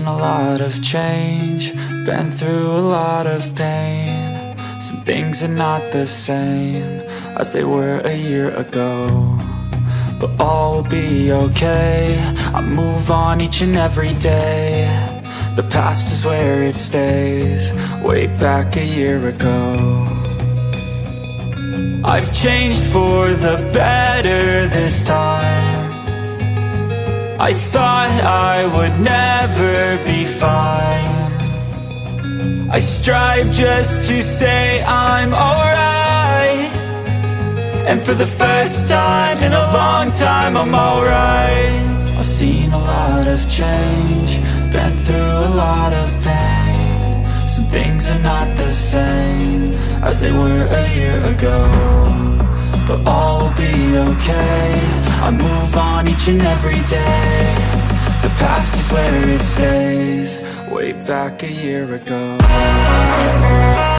seen a lot of change, been through a lot of pain. Some things are not the same as they were a year ago, but all will be okay. I move on each and every day. The past is where it stays, way back a year ago. I've changed for the better this time. I thought I would never be fine. I strive just to say I'm alright, and for the first time in a long time I'm alright. I've seen a lot of change, been through a lot of pain. Some things are not the same as they were a year ago, but all will be okay. I move on each and every day. The past is where it stays, way back a year ago.